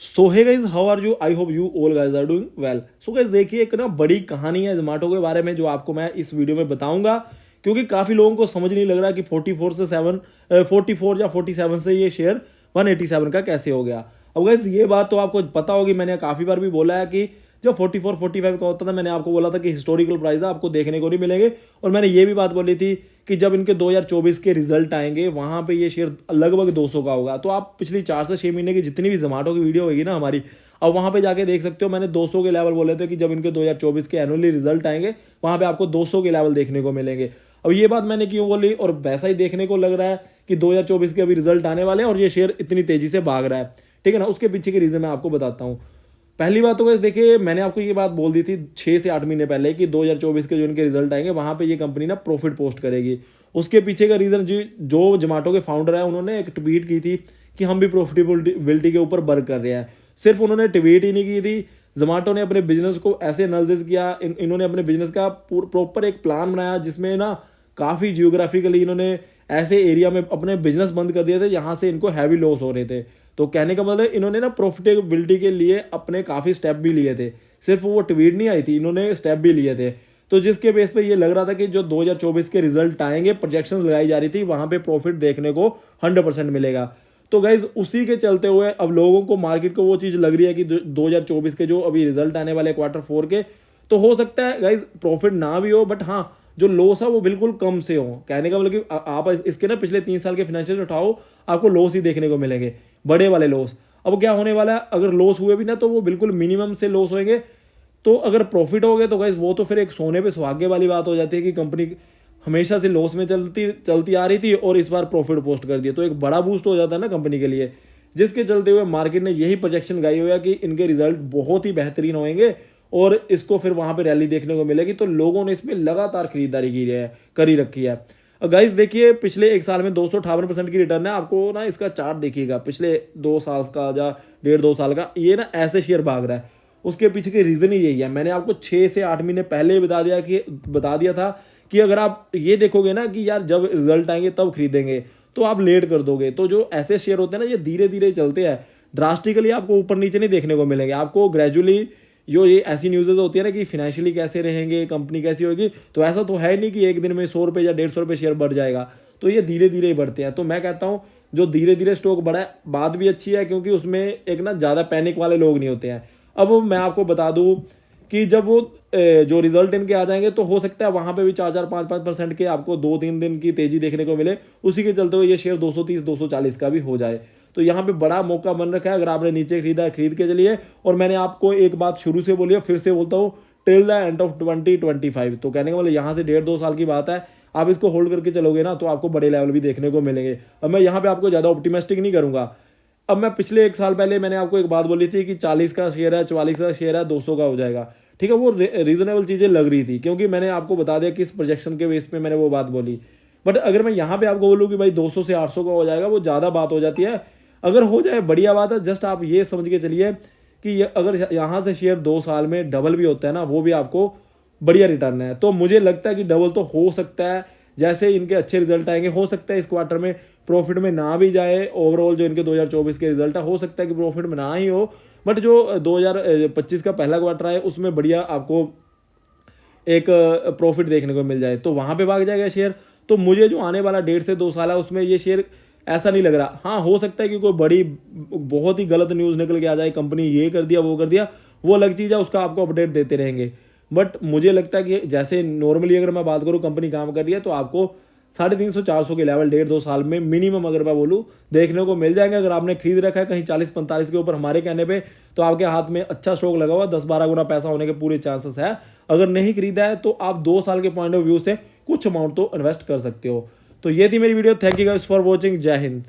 So hey guys, how are you? I hope you all guys are doing well. So guys देखिए, एक ना बड़ी कहानी है जोमेटो के बारे में जो आपको मैं इस वीडियो में बताऊंगा, क्योंकि काफ़ी लोगों को समझ नहीं लग रहा कि 44 से 44 या 47 से ये शेयर 187 का कैसे हो गया। अब गाइज ये बात तो आपको पता होगी, मैंने काफ़ी बार भी बोला है कि जब 44 45 का होता था, मैंने आपको बोला था कि हिस्टोरिकल प्राइस है, आपको देखने को नहीं मिलेंगे। और मैंने ये भी बात बोली थी कि जब इनके 2024 के रिजल्ट आएंगे वहां पे ये शेयर लगभग 200 का होगा। तो आप पिछली 4 से 6 महीने की जितनी भी जोमेटो की वीडियो होगी ना हमारी, अब वहां पे जाके देख सकते हो। मैंने 200 के लेवल बोले थे कि जब इनके 2024 के एनुअली रिजल्ट आएंगे वहां पे आपको 200 के लेवल देखने को मिलेंगे। अब ये बात मैंने क्यों बोली, और वैसा ही देखने को लग रहा है कि 2024 के अभी रिजल्ट आने वाले हैं और ये शेयर इतनी तेजी से भाग रहा है। ठीक है ना, उसके पीछे की रीजन मैं आपको बताता हूँ। पहली बात तो गाइस देखिए, मैंने आपको ये बात बोल दी थी 6 से 8 महीने पहले कि 2024 के जो इनके रिजल्ट आएंगे वहां पे ये कंपनी ना प्रॉफिट पोस्ट करेगी। उसके पीछे का रीजन जो जोमेटो के फाउंडर है उन्होंने एक ट्वीट की थी कि हम भी प्रॉफिटेबिलिटी के ऊपर वर्क कर रहे हैं। सिर्फ उन्होंने ट्वीट ही नहीं की थी, जोमेटो ने अपने बिजनेस को ऐसे एनालिसिस किया, इन्होंने अपने बिजनेस का प्रॉपर एक प्लान बनाया जिसमें ना काफ़ी जियोग्राफिकली इन्होंने ऐसे एरिया में अपने बिजनेस बंद कर दिए थे जहां से इनको हैवी लॉस हो रहे थे। तो कहने का मतलब इन्होंने ना प्रॉफिटेबिलिटी के लिए अपने काफ़ी स्टेप भी लिए थे, सिर्फ वो ट्वीट नहीं आई थी, इन्होंने स्टेप भी लिए थे। तो जिसके बेस पे ये लग रहा था कि जो 2024 के रिजल्ट आएंगे, प्रोजेक्शंस लगाई जा रही थी, वहां पे प्रॉफिट देखने को 100% मिलेगा। तो गाइज उसी के चलते हुए अब लोगों को, मार्केट को वो चीज़ लग रही है कि 2024 के जो अभी रिजल्ट आने वाले Q4 के, तो हो सकता है गाइज प्रॉफिट ना भी हो, बट हाँ जो लॉस है वो बिल्कुल कम से हो। कहने का मतलब कि आप इसके ना पिछले 3 साल के फाइनेंशियल उठाओ, आपको लॉस ही देखने को मिलेंगे, बड़े वाले लॉस। अब क्या होने वाला है, अगर लॉस हुए भी ना तो वो बिल्कुल मिनिमम से लॉस होंगे। तो अगर प्रॉफिट हो गए तो गाइस वो तो फिर एक सोने पे सुहागे वाली बात हो जाती है कि कंपनी हमेशा से लॉस में चलती चलती आ रही थी और इस बार प्रॉफिट पोस्ट कर दिया, तो एक बड़ा बूस्ट हो जाता है ना कंपनी के लिए। जिसके चलते हुए मार्केट ने यही प्रोजेक्शन लगाई हुई है कि इनके रिजल्ट बहुत ही बेहतरीन होंगे और इसको फिर वहां पे रैली देखने को मिलेगी। तो लोगों ने इसमें लगातार खरीदारी करी रखी है। गाइस देखिए, पिछले एक साल में 258% की रिटर्न है। आपको ना इसका चार्ट देखिएगा, पिछले 2 साल का या 1.5 2 साल का, ये ना ऐसे शेयर भाग रहा है। उसके पीछे के रीजन ही यही है। मैंने आपको 6 से 8 महीने पहले बता दिया था कि अगर आप ये देखोगे ना कि यार जब रिजल्ट आएंगे तब खरीदेंगे, तो आप लेट कर दोगे। तो जो ऐसे शेयर होते हैं ना, ये धीरे धीरे चलते हैं, ड्रास्टिकली आपको ऊपर नीचे नहीं देखने को मिलेंगे। आपको ग्रेजुअली जो ये ऐसी न्यूज़ेज होती है ना कि फाइनेंशियली कैसे रहेंगे, कंपनी कैसी होगी, तो ऐसा तो है नहीं कि एक दिन में 100 रुपये या 150 रुपये शेयर बढ़ जाएगा। तो ये धीरे धीरे ही बढ़ते हैं। तो मैं कहता हूँ जो धीरे धीरे स्टॉक बढ़ा है, बात भी अच्छी है, क्योंकि उसमें एक ना ज़्यादा पैनिक वाले लोग नहीं होते हैं। अब मैं आपको बता दूं कि जब वो जो रिजल्ट इनके आ जाएंगे तो हो सकता है वहां पे भी 4-4 5-5% के आपको 2-3 दिन की तेजी देखने को मिले। उसी के चलते हुए ये शेयर 230 240 का भी हो जाए। तो यहाँ पे बड़ा मौका बन रखा है। अगर आपने नीचे खरीदा है, खरीद के चलिए। और मैंने आपको एक बात शुरू से बोली है, फिर से बोलता हूँ, टिल द एंड ऑफ 2025। तो कहने का मतलब यहाँ से 1.5 2 साल की बात है। आप इसको होल्ड करके चलोगे ना तो आपको बड़े लेवल भी देखने को मिलेंगे। अब मैं यहाँ पे आपको ज़्यादा ऑप्टिमिस्टिक नहीं करूंगा। अब मैं पिछले एक साल पहले मैंने आपको एक बात बोली थी कि 40 का शेयर है, 44 का शेयर है, 200 का हो जाएगा। ठीक है, वो रीजनेबल चीज़ें लग रही थी, क्योंकि मैंने आपको बता दिया किस प्रोजेक्शन के बेस पे मैंने वो बात बोली। बट अगर मैं यहाँ पे आपको बोलूँ कि भाई 200 से 800 का हो जाएगा, वो ज़्यादा बात हो जाती है। अगर हो जाए बढ़िया बात है। जस्ट आप ये समझ के चलिए कि अगर यहाँ से शेयर 2 साल में डबल भी होता है ना, वो भी आपको बढ़िया रिटर्न है। तो मुझे लगता है कि डबल तो हो सकता है। जैसे इनके अच्छे रिजल्ट आएंगे, हो सकता है इस क्वार्टर में प्रॉफिट में ना भी जाए। ओवरऑल जो इनके 2024 के रिजल्ट है, हो सकता है कि प्रॉफिट में ना ही हो, बट जो 2025 का पहला क्वार्टर है उसमें बढ़िया आपको एक प्रॉफिट देखने को मिल जाए, तो वहां पे भाग जाएगा शेयर। तो मुझे जो आने वाला 1.5 से 2 साल है उसमें ये शेयर ऐसा नहीं लग रहा। हाँ, हो सकता है कि कोई बड़ी बहुत ही गलत न्यूज़ निकल के आ जाए, कंपनी ये कर दिया वो कर दिया, वो अलग चीज़ है, उसका आपको अपडेट देते रहेंगे। बट मुझे लगता है कि जैसे नॉर्मली अगर मैं बात करूँ, कंपनी काम कर रही है, तो आपको 350 400 के लेवल 1.5 2 साल में मिनिमम अगर मैं बोलूँ देखने को मिल जाएंगे। अगर आपने खरीद रखा है कहीं 40-45 के ऊपर हमारे कहने पे, तो आपके हाथ में अच्छा स्टॉक लगा हुआ, 10-12 गुना पैसा होने के पूरे चांसेस है। अगर नहीं खरीदा है तो आप 2 साल के पॉइंट ऑफ व्यू से कुछ अमाउंट तो इन्वेस्ट कर सकते हो। तो ये थी मेरी video. Thank you guys for watching. जय हिंद।